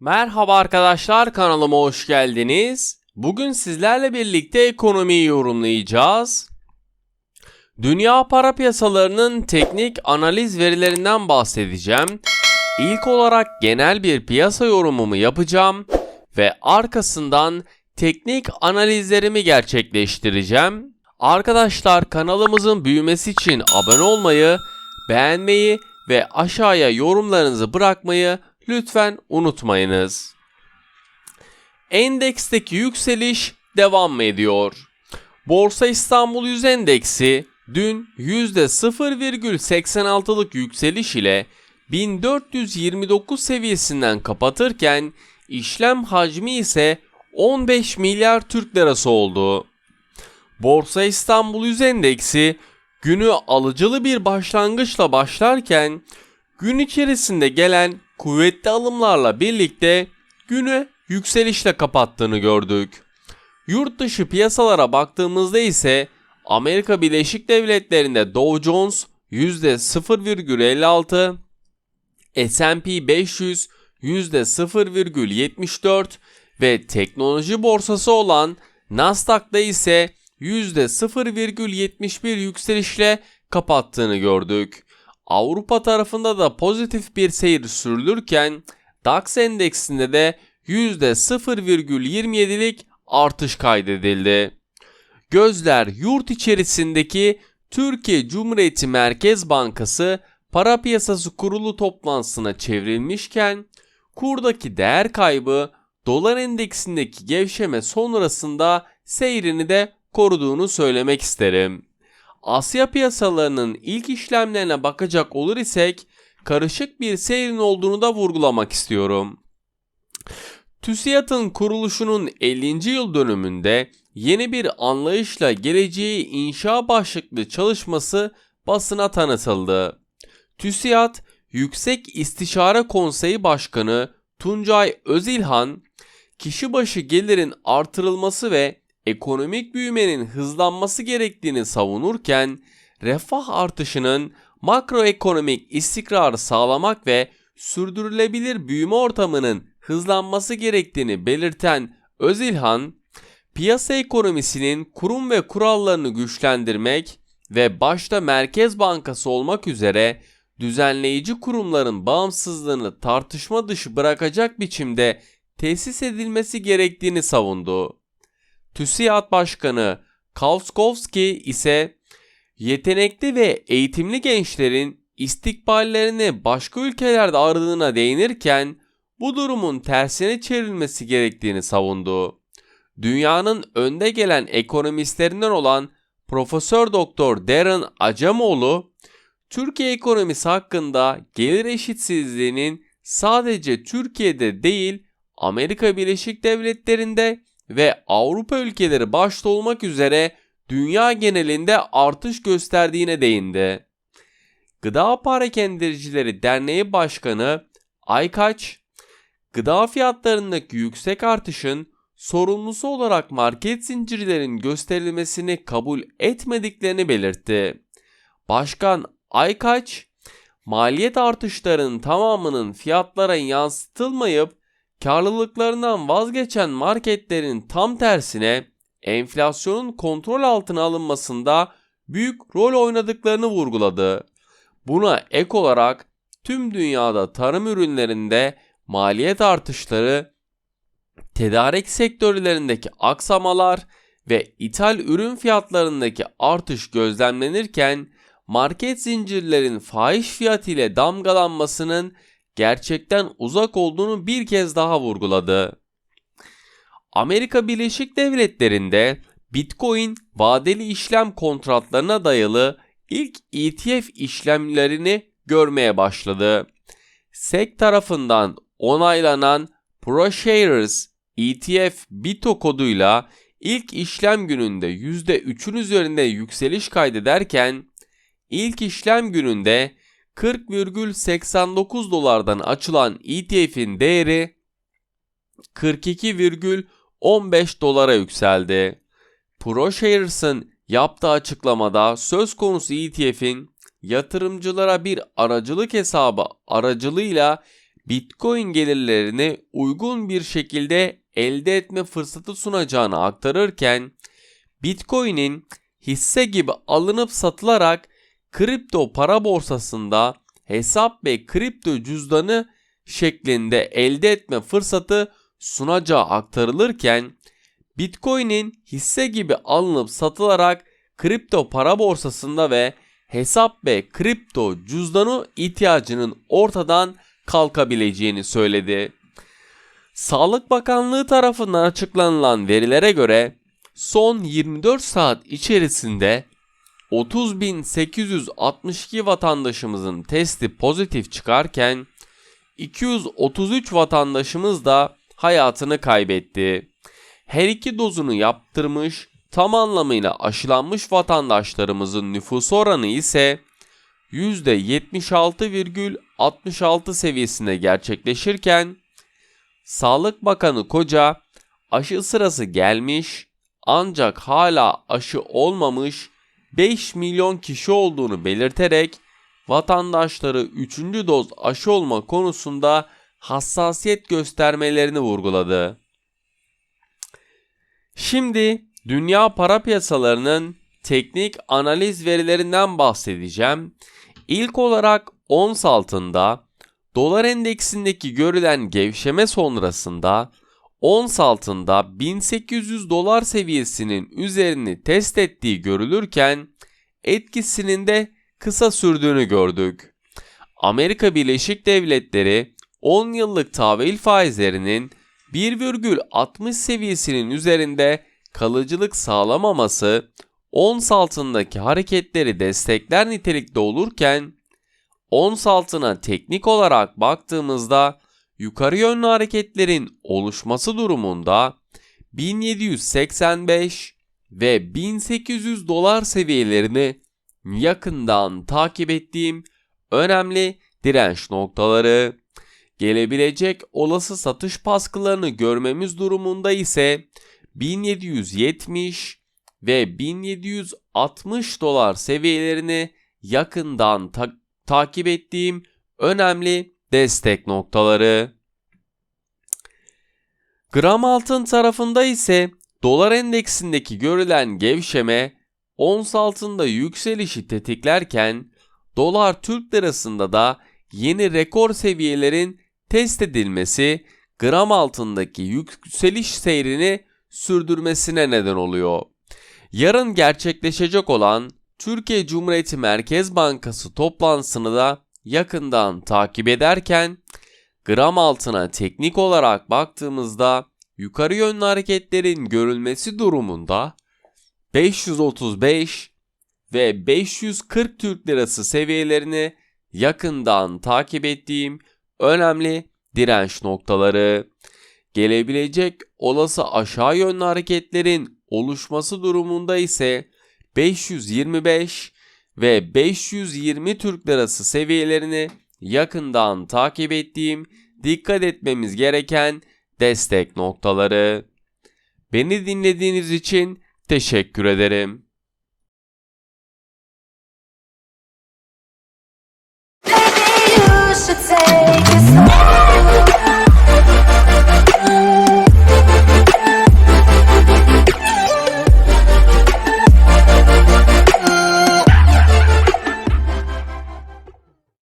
Merhaba arkadaşlar, kanalıma hoş geldiniz. Bugün sizlerle birlikte ekonomiyi yorumlayacağız. Dünya para piyasalarının teknik analiz verilerinden bahsedeceğim. İlk olarak genel bir piyasa yorumumu yapacağım ve arkasından teknik analizlerimi gerçekleştireceğim. Arkadaşlar, kanalımızın büyümesi için abone olmayı, beğenmeyi ve aşağıya yorumlarınızı bırakmayı lütfen unutmayınız. Endeksteki yükseliş devam ediyor. Borsa İstanbul 100 endeksi dün %0,86'lık yükseliş ile 1429 seviyesinden kapatırken işlem hacmi ise 15 milyar Türk lirası oldu. Borsa İstanbul 100 endeksi günü alıcılı bir başlangıçla başlarken gün içerisinde gelen kuvvetli alımlarla birlikte günü yükselişle kapattığını gördük. Yurt dışı piyasalara baktığımızda ise Amerika Birleşik Devletleri'nde Dow Jones %0,56, S&P 500 %0,74 ve teknoloji borsası olan Nasdaq'da ise %0,71 yükselişle kapattığını gördük. Avrupa tarafında da pozitif bir seyir sürülürken DAX endeksinde de %0,27'lik artış kaydedildi. Gözler yurt içerisindeki Türkiye Cumhuriyeti Merkez Bankası Para Piyasası Kurulu toplantısına çevrilmişken kurdaki değer kaybı dolar endeksindeki gevşeme sonrasında seyrini de koruduğunu söylemek isterim. Asya piyasalarının ilk işlemlerine bakacak olur isek karışık bir seyrin olduğunu da vurgulamak istiyorum. TÜSİAD'ın kuruluşunun 50. yıl dönümünde yeni bir anlayışla geleceği inşa başlıklı çalışması basına tanıtıldı. TÜSİAD Yüksek İstişare Konseyi Başkanı Tuncay Özilhan, kişi başı gelirin artırılması ve ekonomik büyümenin hızlanması gerektiğini savunurken, refah artışının makroekonomik istikrarı sağlamak ve sürdürülebilir büyüme ortamının hızlanması gerektiğini belirten Özilhan, piyasa ekonomisinin kurum ve kurallarını güçlendirmek ve başta Merkez Bankası olmak üzere düzenleyici kurumların bağımsızlığını tartışma dışı bırakacak biçimde tesis edilmesi gerektiğini savundu. TÜSİAD Başkanı Kauskowski ise yetenekli ve eğitimli gençlerin istikballerini başka ülkelerde aradığına değinirken bu durumun tersine çevrilmesi gerektiğini savundu. Dünyanın önde gelen ekonomistlerinden olan Profesör Doktor Darren Acemoğlu, Türkiye ekonomisi hakkında gelir eşitsizliğinin sadece Türkiye'de değil, Amerika Birleşik Devletleri'nde ve Avrupa ülkeleri başta olmak üzere dünya genelinde artış gösterdiğine değindi. Gıda Perakendecileri Derneği Başkanı Aykaç, gıda fiyatlarındaki yüksek artışın sorumlusu olarak market zincirlerin gösterilmesini kabul etmediklerini belirtti. Başkan Aykaç, maliyet artışlarının tamamının fiyatlara yansıtılmayıp karlılıklarından vazgeçen marketlerin tam tersine enflasyonun kontrol altına alınmasında büyük rol oynadıklarını vurguladı. Buna ek olarak tüm dünyada tarım ürünlerinde maliyet artışları, tedarik sektörlerindeki aksamalar ve ithal ürün fiyatlarındaki artış gözlemlenirken market zincirlerin fahiş fiyat ile damgalanmasının gerçekten uzak olduğunu bir kez daha vurguladı. Amerika Birleşik Devletleri'nde Bitcoin vadeli işlem kontratlarına dayalı ilk ETF işlemlerini görmeye başladı. SEC tarafından onaylanan ProShares ETF BITO koduyla ilk işlem gününde %3'ün üzerinde yükseliş kaydederken ilk işlem gününde 40,89 dolardan açılan ETF'in değeri 42,15 dolara yükseldi. ProShares'ın yaptığı açıklamada söz konusu ETF'in yatırımcılara bir aracılık hesabı aracılığıyla Bitcoin gelirlerini uygun bir şekilde elde etme fırsatı sunacağını aktarırken, Bitcoin'in hisse gibi alınıp satılarak kripto para borsasında hesap ve kripto cüzdanı şeklinde elde etme fırsatı sunacağı aktarılırken, Bitcoin'in hisse gibi alınıp satılarak kripto para borsasında ve hesap ve kripto cüzdanı ihtiyacının ortadan kalkabileceğini söyledi. Sağlık Bakanlığı tarafından açıklanılan verilere göre son 24 saat içerisinde 30.862 vatandaşımızın testi pozitif çıkarken 233 vatandaşımız da hayatını kaybetti. Her iki dozunu yaptırmış, tam anlamıyla aşılanmış vatandaşlarımızın nüfus oranı ise %76,66 seviyesinde gerçekleşirken, Sağlık Bakanı Koca aşı sırası gelmiş ancak hala aşı olmamış 5 milyon kişi olduğunu belirterek vatandaşları 3. doz aşı olma konusunda hassasiyet göstermelerini vurguladı. Şimdi dünya para piyasalarının teknik analiz verilerinden bahsedeceğim. İlk olarak ons altında dolar endeksindeki görülen gevşeme sonrasında ons altında 1800 dolar seviyesinin üzerini test ettiği görülürken etkisinin de kısa sürdüğünü gördük. Amerika Birleşik Devletleri 10 yıllık tahvil faizlerinin 1,60 seviyesinin üzerinde kalıcılık sağlamaması ons altındaki hareketleri destekler nitelikte olurken, ons altına teknik olarak baktığımızda yukarı yönlü hareketlerin oluşması durumunda 1785 ve 1800 dolar seviyelerini yakından takip ettiğim önemli direnç noktaları. Gelebilecek olası satış baskılarını görmemiz durumunda ise 1770 ve 1760 dolar seviyelerini yakından takip ettiğim önemli destek noktaları. Gram altın tarafında ise dolar endeksindeki görülen gevşeme ons altında yükselişi tetiklerken, dolar Türk lirasında da yeni rekor seviyelerin test edilmesi gram altındaki yükseliş seyrini sürdürmesine neden oluyor. Yarın gerçekleşecek olan Türkiye Cumhuriyeti Merkez Bankası toplantısını da yakından takip ederken, gram altına teknik olarak baktığımızda yukarı yönlü hareketlerin görülmesi durumunda 535 ve 540 Türk Lirası seviyelerini yakından takip ettiğim önemli direnç noktaları. Gelebilecek olası aşağı yönlü hareketlerin oluşması durumunda ise 525 ve 520 Türk Lirası seviyelerini yakından takip ettiğim, dikkat etmemiz gereken destek noktaları. Beni dinlediğiniz için teşekkür ederim. Maybe you should take